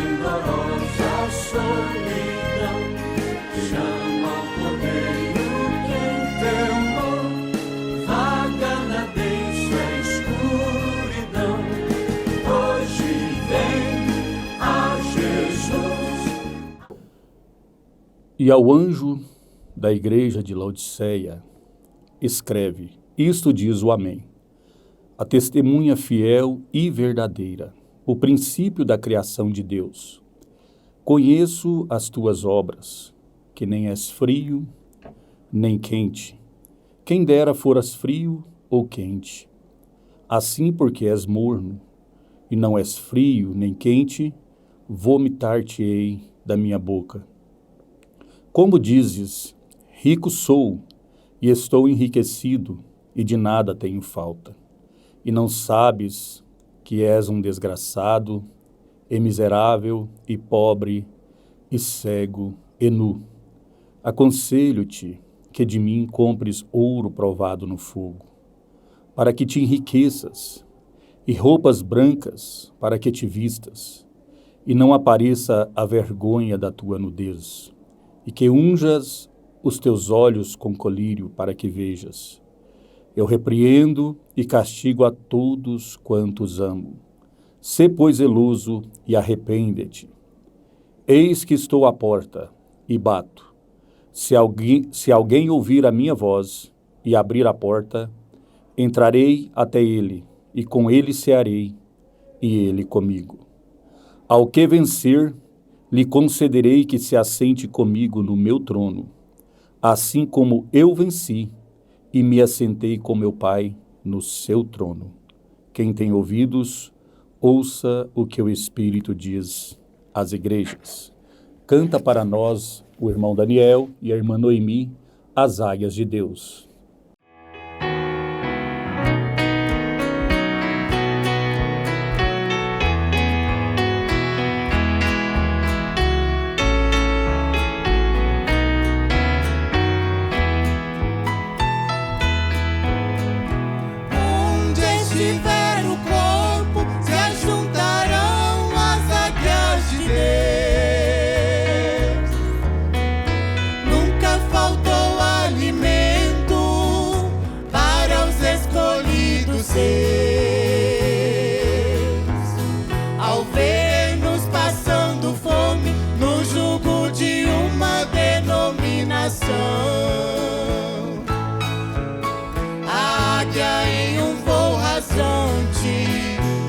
esplendorosa solidão, chama o cordeiro que em temor vaga na densa escuridão. Hoje vem a Jesus. E ao anjo da igreja de Laodiceia, escreve: isto diz o Amém, a testemunha fiel e verdadeira, o princípio da criação de Deus. Conheço as tuas obras, que nem és frio, nem quente. Quem dera foras frio ou quente. Assim, porque és morno, e não és frio nem quente, vomitar-te-ei da minha boca. Como dizes, rico sou, e estou enriquecido, e de nada tenho falta. E não sabes que és um desgraçado, e miserável, e pobre, e cego, e nu. Aconselho-te que de mim compres ouro provado no fogo, para que te enriqueças, e roupas brancas para que te vistas, e não apareça a vergonha da tua nudez, e que unjas os teus olhos com colírio para que vejas. Eu repreendo e castigo a todos quantos amo. Sê, pois, zeloso e arrepende-te. Eis que estou à porta e bato. Se alguém ouvir a minha voz e abrir a porta, entrarei até ele, e com ele cearei, e ele comigo. Ao que vencer, lhe concederei que se assente comigo no meu trono, assim como eu venci e me assentei com meu Pai no seu trono. Quem tem ouvidos, ouça o que o Espírito diz às igrejas. Canta para nós o irmão Daniel e a irmã Noemi, as águias de Deus. Tiver o corpo, se ajuntarão as águias de Deus. Nunca faltou alimento para os escolhidos seus. Ao ver-nos passando fome no jugo de uma denominação, a águia em um voo rasante,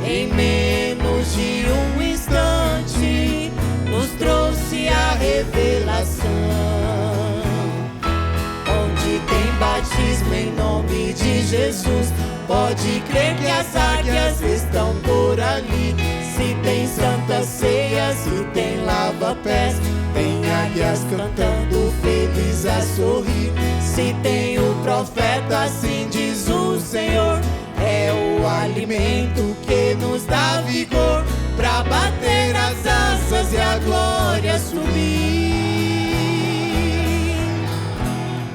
em menos de um instante, nos trouxe a revelação. Onde tem batismo em nome de Jesus, pode crer que as águias estão por ali. Se tem santa ceia, se tem lava-pés, tem águias cantando feliz a sorrir. Se tem o profeta, assim diz o Senhor, é o alimento que nos dá vigor pra bater as asas e a glória subir.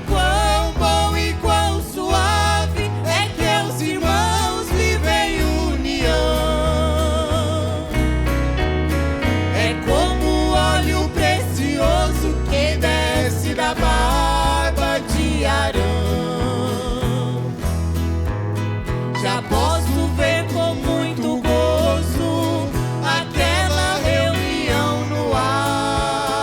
Quão bom e quão suave é que os irmãos vivem em união. É como óleo precioso que desce da barba de Arão. Já posso ver com muito gozo aquela reunião no ar.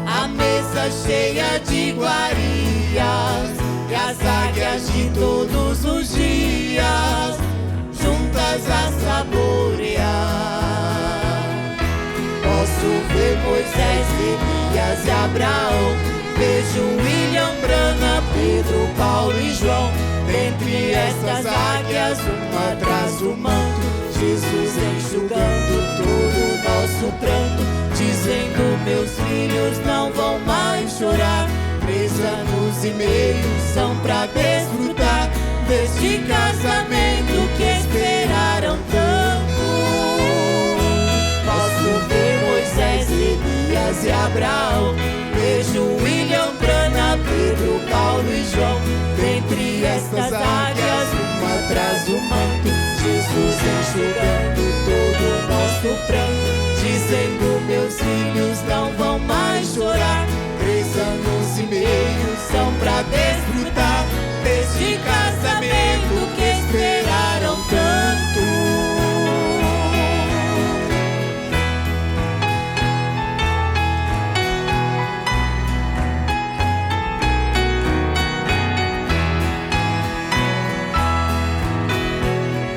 A mesa cheia de iguarias e as águias de todos os dias juntas a saborear. Posso ver Moisés, Elias e Abraão, vejo William Branham, Pedro, Paulo e João. Dentre estas águias, uma traz o manto, Jesus enxugando todo o nosso pranto, dizendo: meus filhos não vão mais chorar. 3 anos e meio são pra desfrutar deste casamento que esperaram tanto. Posso ver Moisés, Elias e Abraão, vejo William Branham, Pedro, Paulo e João. Dentre estas águias, uma traz o manto, Jesus enxugando todo o nosso nosso pranto, dizendo: meus filhos não vão mais chorar. 3 anos e meio são pra desfrutar deste casamento que esperaram tanto.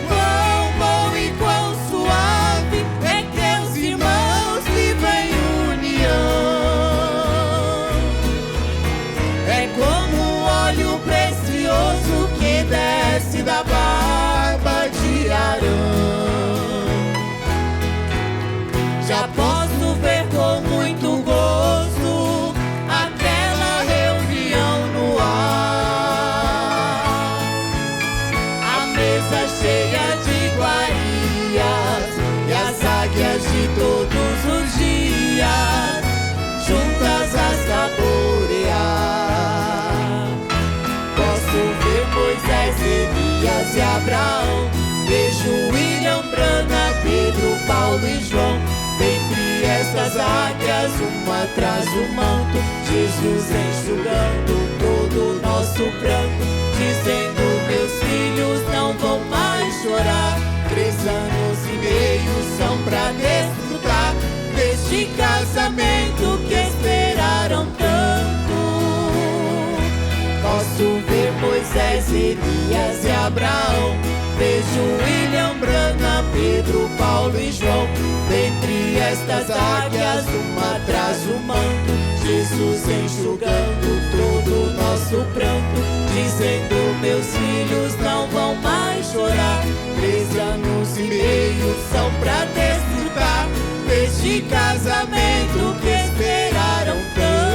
Quão bom e quão suave é que os irmãos vivem união. É como um óleo precioso que desce da barba de Arão. Já posso ver com muito gosto aquela reunião no ar. A mesa cheia de iguarias e as águias de todos os dias juntas a saborear. Posso ver Moisés, Elias e Abraão. Vejo William, Brana, Pedro, Paulo e João. Dentre estas águias, uma traz o manto, Jesus enxugando todo o nosso pranto, dizendo: meus filhos não vão mais chorar. 3 anos e meio são pra desfrutar deste casamento que esperaram tanto. Posso ver Moisés, Elias e Abraão. Vejo William, Brana, Pedro, Paulo e João. Dentre estas águias, uma traz o manto, Jesus enxugando todo o nosso pranto, dizendo: meus filhos não vão mais chorar. 3 anos e meio são pra desfrutar deste casamento que esperaram tanto.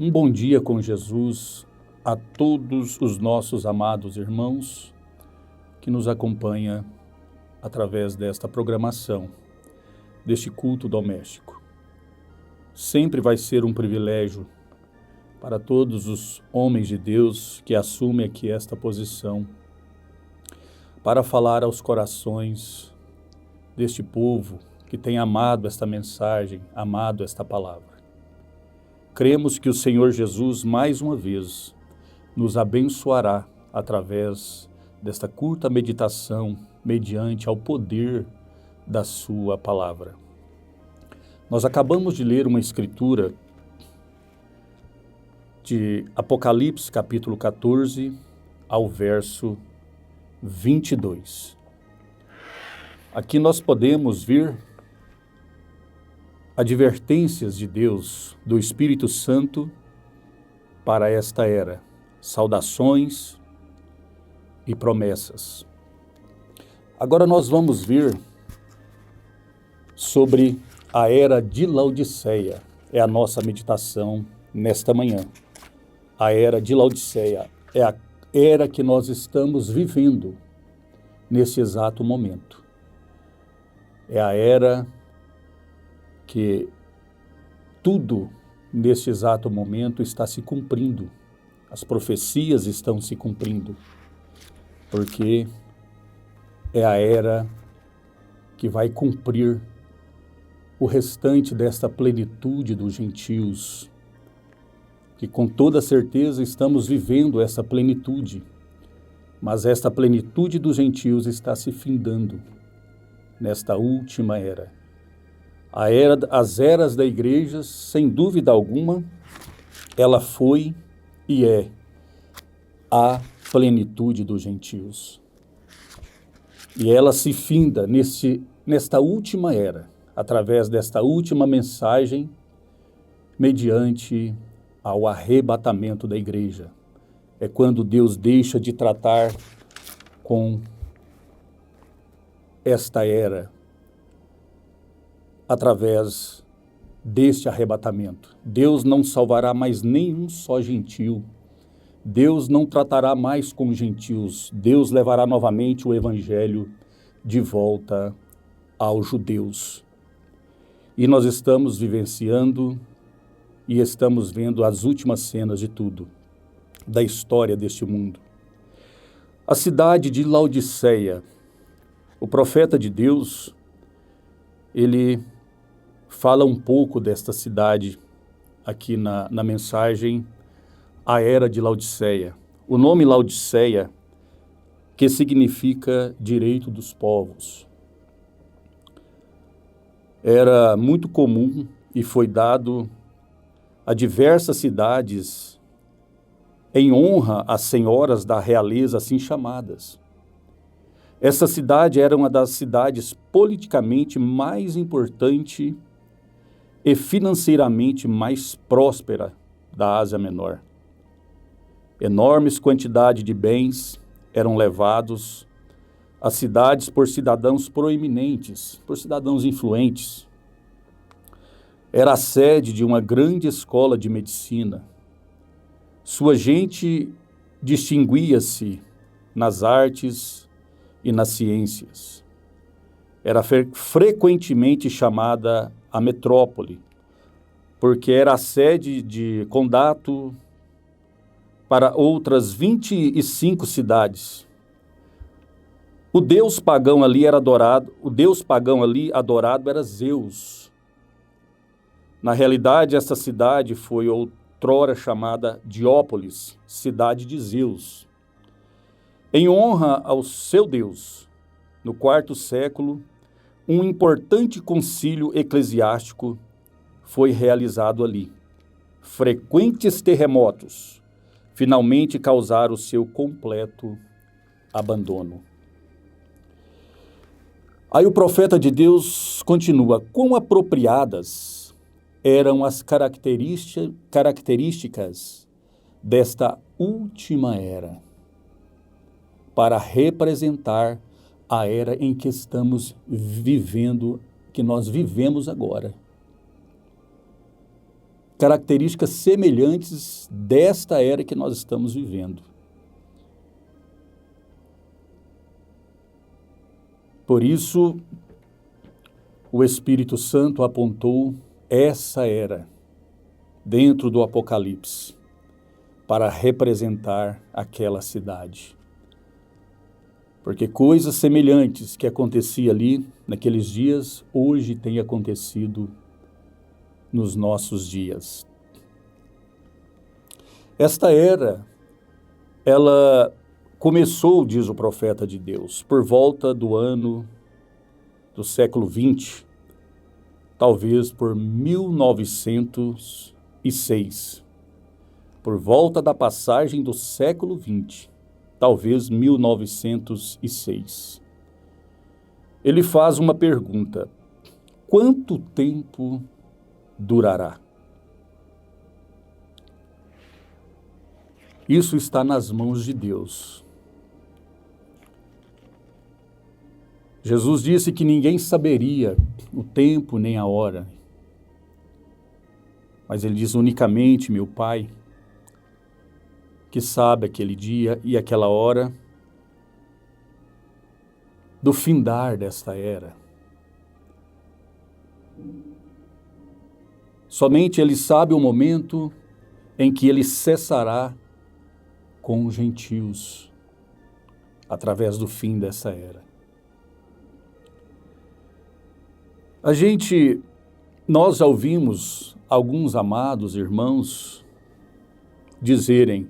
Um bom dia com Jesus a todos os nossos amados irmãos que nos acompanham através desta programação, deste culto doméstico. Sempre vai ser um privilégio para todos os homens de Deus que assumem aqui esta posição para falar aos corações deste povo que tem amado esta mensagem, amado esta palavra. Cremos que o Senhor Jesus, mais uma vez, nos abençoará através desta curta meditação, mediante ao poder da sua palavra. Nós acabamos de ler uma escritura de Apocalipse, capítulo 14, ao verso 22. Aqui nós podemos ver advertências de Deus, do Espírito Santo, para esta era, saudações e promessas. Agora nós vamos ver sobre a era de Laodiceia, é a nossa meditação nesta manhã. A era de Laodiceia é a era que nós estamos vivendo nesse exato momento. É a era que tudo neste exato momento está se cumprindo. As profecias estão se cumprindo, porque é a era que vai cumprir o restante desta plenitude dos gentios, que com toda certeza estamos vivendo essa plenitude, mas esta plenitude dos gentios está se findando nesta última era. As eras da igreja, sem dúvida alguma, ela foi e é a plenitude dos gentios. E ela se finda nesta última era, através desta última mensagem, mediante ao arrebatamento da igreja. É quando Deus deixa de tratar com esta era, através deste arrebatamento. Deus não salvará mais nenhum só gentil. Deus não tratará mais com gentios. Deus levará novamente o evangelho de volta aos judeus. E nós estamos vivenciando e estamos vendo as últimas cenas de tudo, da história deste mundo. A cidade de Laodiceia, o profeta de Deus, ele fala um pouco desta cidade aqui na mensagem, a era de Laodiceia. O nome Laodiceia, que significa direito dos povos, era muito comum e foi dado a diversas cidades em honra às senhoras da realeza assim chamadas. Essa cidade era uma das cidades politicamente mais importante e financeiramente mais próspera da Ásia Menor. Enormes quantidades de bens eram levados às cidades por cidadãos proeminentes, por cidadãos influentes. Era a sede de uma grande escola de medicina. Sua gente distinguia-se nas artes e nas ciências. Era frequentemente chamada a metrópole, porque era a sede de contato para outras 25 cidades. O deus pagão ali adorado era Zeus. Na realidade, essa cidade foi outrora chamada Diópolis, cidade de Zeus. Em honra ao seu deus, no quarto século, um importante concílio eclesiástico foi realizado ali. Frequentes terremotos finalmente causaram o seu completo abandono. Aí o profeta de Deus continua: quão apropriadas eram as características desta última era para representar a era em que estamos vivendo, que nós vivemos agora. Características semelhantes desta era que nós estamos vivendo. Por isso, o Espírito Santo apontou essa era dentro do Apocalipse para representar aquela cidade. Porque coisas semelhantes que aconteciam ali naqueles dias, hoje têm acontecido nos nossos dias. Esta era, ela começou, diz o profeta de Deus, por volta do ano do século 20, talvez por 1906, por volta da passagem do século 20, talvez 1906. Ele faz uma pergunta: quanto tempo durará? Isso está nas mãos de Deus. Jesus disse que ninguém saberia o tempo nem a hora. Mas ele diz unicamente, meu Pai, que sabe aquele dia e aquela hora do findar desta era. Somente ele sabe o momento em que ele cessará com os gentios, através do fim dessa era. Nós já ouvimos alguns amados irmãos dizerem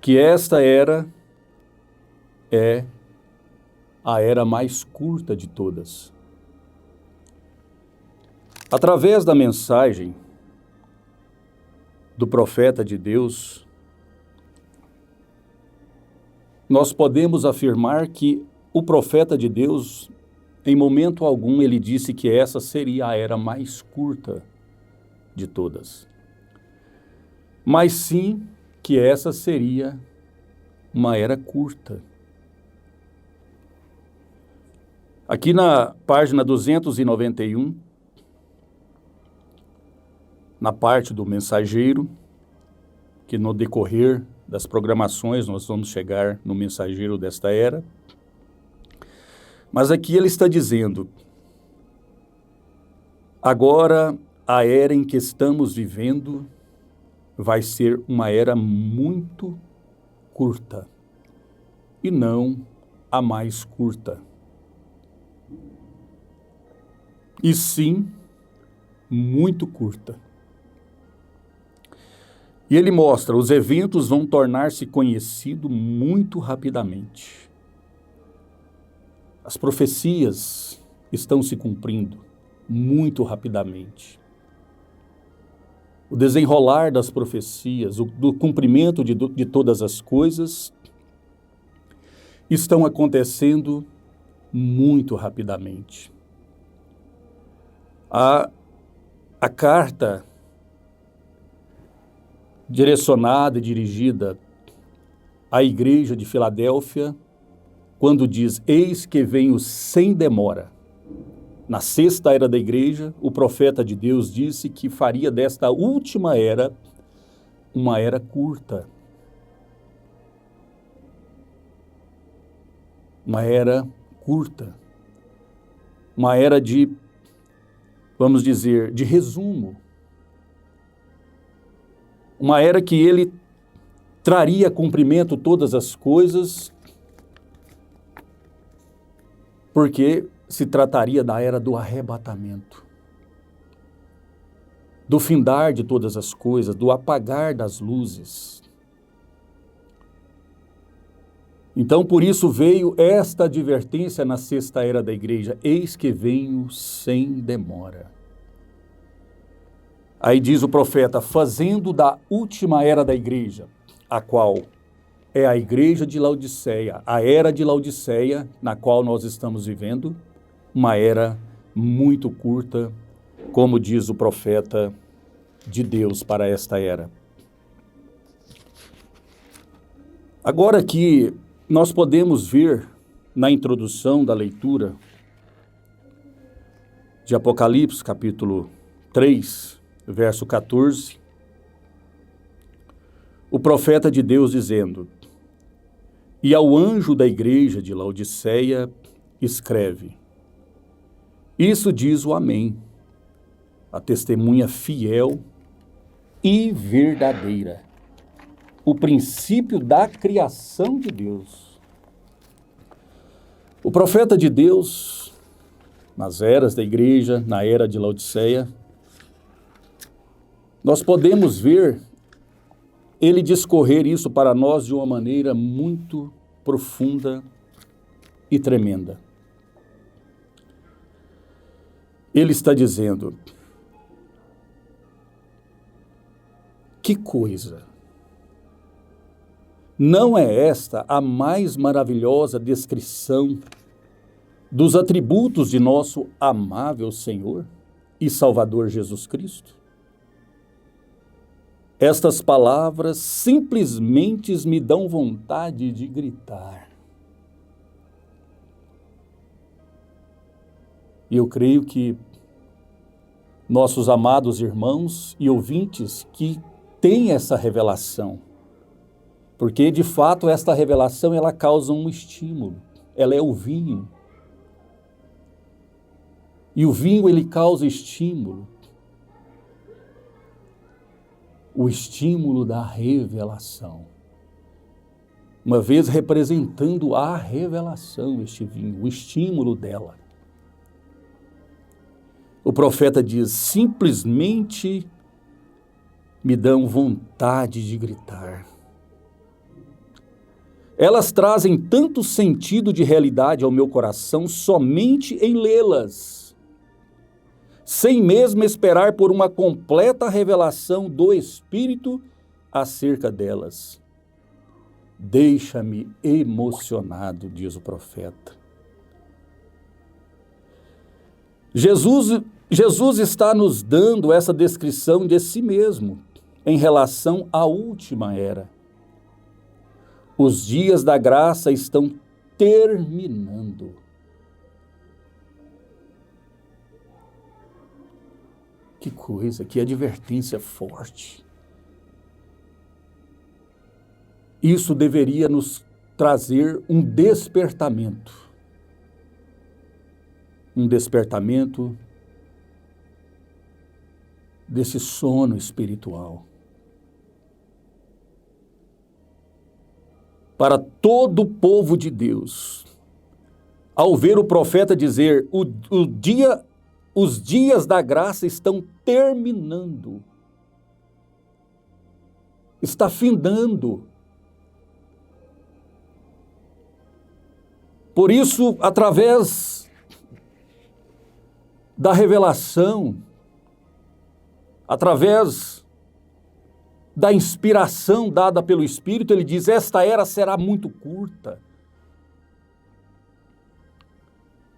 que esta era é a era mais curta de todas. Através da mensagem do profeta de Deus, nós podemos afirmar que o profeta de Deus, em momento algum, ele disse que essa seria a era mais curta de todas. Mas sim que essa seria uma era curta. Aqui na página 291, na parte do mensageiro, que no decorrer das programações nós vamos chegar no mensageiro desta era. Mas aqui ele está dizendo, agora a era em que estamos vivendo vai ser uma era muito curta e não a mais curta. E sim, muito curta. E ele mostra, os eventos vão tornar-se conhecidos muito rapidamente. As profecias estão se cumprindo muito rapidamente. O desenrolar das profecias, do cumprimento de todas as coisas, estão acontecendo muito rapidamente. A carta direcionada e dirigida à igreja de Filadélfia, quando diz, eis que venho sem demora. Na sexta era da igreja, o profeta de Deus disse que faria desta última era uma era curta. Uma era curta. Uma era de, vamos dizer, de resumo. Uma era que ele traria a cumprimento todas as coisas, porque se trataria da era do arrebatamento, do findar de todas as coisas, do apagar das luzes. Então, por isso veio esta advertência na sexta era da igreja, eis que venho sem demora. Aí diz o profeta, fazendo da última era da igreja, a qual é a igreja de Laodiceia, a era de Laodiceia, na qual nós estamos vivendo, uma era muito curta, como diz o profeta de Deus para esta era. Agora que nós podemos ver na introdução da leitura de Apocalipse, capítulo 3, verso 14, o profeta de Deus dizendo, e ao anjo da igreja de Laodiceia escreve, isso diz o Amém, a testemunha fiel e verdadeira, o princípio da criação de Deus. O profeta de Deus, nas eras da igreja, na era de Laodiceia, nós podemos ver ele discorrer isso para nós de uma maneira muito profunda e tremenda. Ele está dizendo, que coisa! Não é esta a mais maravilhosa descrição dos atributos de nosso amável Senhor e Salvador Jesus Cristo? Estas palavras simplesmente me dão vontade de gritar. E eu creio que nossos amados irmãos e ouvintes que têm essa revelação, porque de fato esta revelação ela causa um estímulo, ela é o vinho. E o vinho ele causa estímulo. O estímulo da revelação. Uma vez representando a revelação, este vinho, o estímulo dela. O profeta diz, simplesmente me dão vontade de gritar. Elas trazem tanto sentido de realidade ao meu coração somente em lê-las, sem mesmo esperar por uma completa revelação do Espírito acerca delas. Deixa-me emocionado, diz o profeta. Jesus está nos dando essa descrição de si mesmo em relação à última era. Os dias da graça estão terminando. Que coisa, que advertência forte. Isso deveria nos trazer um despertamento. Um despertamento desse sono espiritual. Para todo o povo de Deus, ao ver o profeta dizer, os dias da graça estão terminando, está findando. Por isso, através da revelação, através da inspiração dada pelo Espírito, ele diz, esta era será muito curta.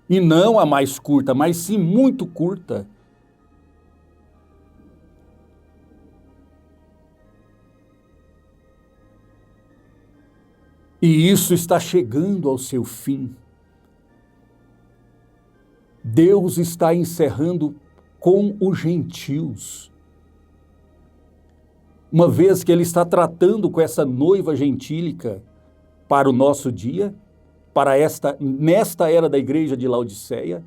E não a mais curta, mas sim muito curta. E isso está chegando ao seu fim. Deus está encerrando com os gentios. Uma vez que Ele está tratando com essa noiva gentílica para o nosso dia, nesta era da igreja de Laodiceia,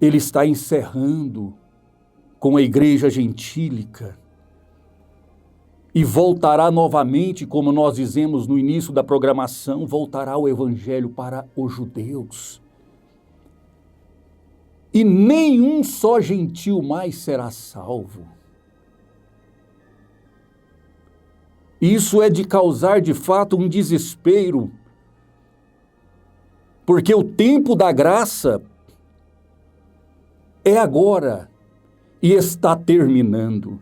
Ele está encerrando com a igreja gentílica. E voltará novamente, como nós dizemos no início da programação, voltará o evangelho para os judeus. E nenhum só gentil mais será salvo. Isso é de causar, de fato, um desespero, porque o tempo da graça é agora e está terminando.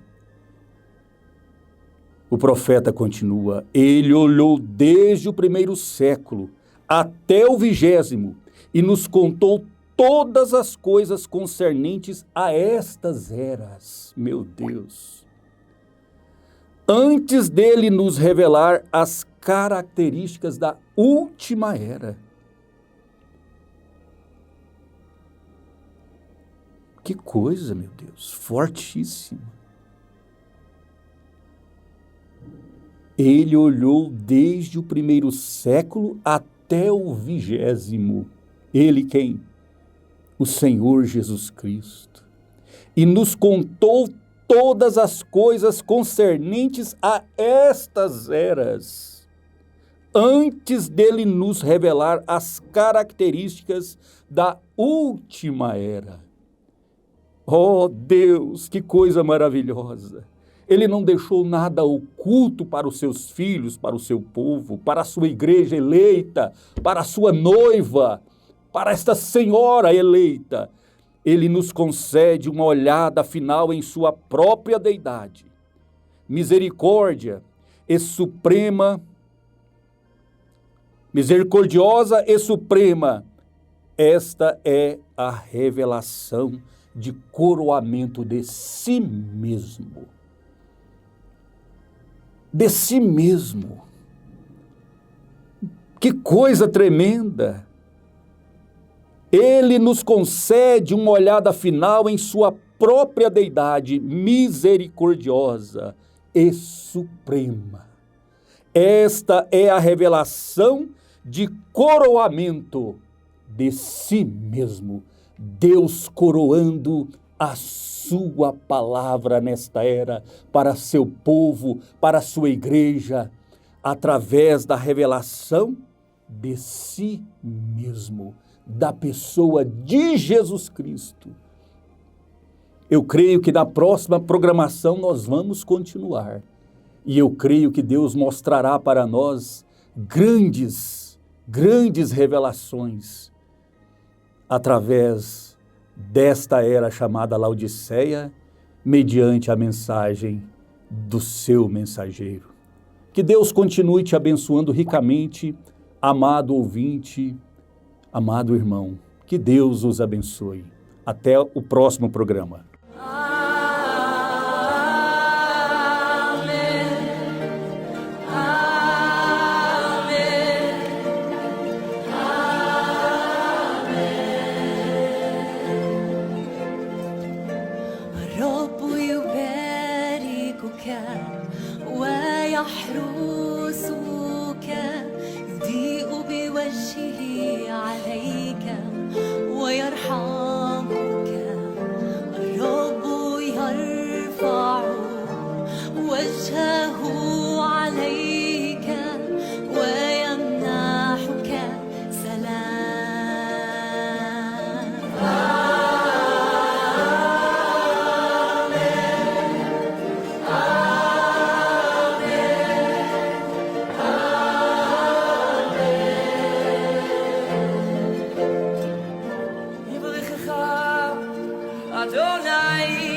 O profeta continua, ele olhou desde o primeiro século até o 20º e nos contou todas as coisas concernentes a estas eras. Meu Deus! Antes dele nos revelar as características da última era. Que coisa, meu Deus, fortíssima. Ele olhou desde o primeiro século até o 20º. Ele quem? O Senhor Jesus Cristo. E nos contou todas as coisas concernentes a estas eras, antes dele nos revelar as características da última era. Oh Deus, que coisa maravilhosa! Ele não deixou nada oculto para os seus filhos, para o seu povo, para a sua igreja eleita, para a sua noiva, para esta senhora eleita. Ele nos concede uma olhada final em sua própria deidade. Misericórdia e suprema, misericordiosa e suprema, esta é a revelação de coroamento de si mesmo. De si mesmo. Que coisa tremenda! Ele nos concede uma olhada final em sua própria deidade misericordiosa e suprema. Esta é a revelação de coroamento de si mesmo. Deus coroando a sua palavra nesta era para seu povo, para sua igreja, através da revelação de si mesmo, da pessoa de Jesus Cristo. Eu creio que na próxima programação nós vamos continuar. E eu creio que Deus mostrará para nós grandes revelações através desta era chamada Laodiceia, mediante a mensagem do seu mensageiro. Que Deus continue te abençoando ricamente, amado ouvinte, amado irmão. Que Deus os abençoe. Até o próximo programa. Adonai.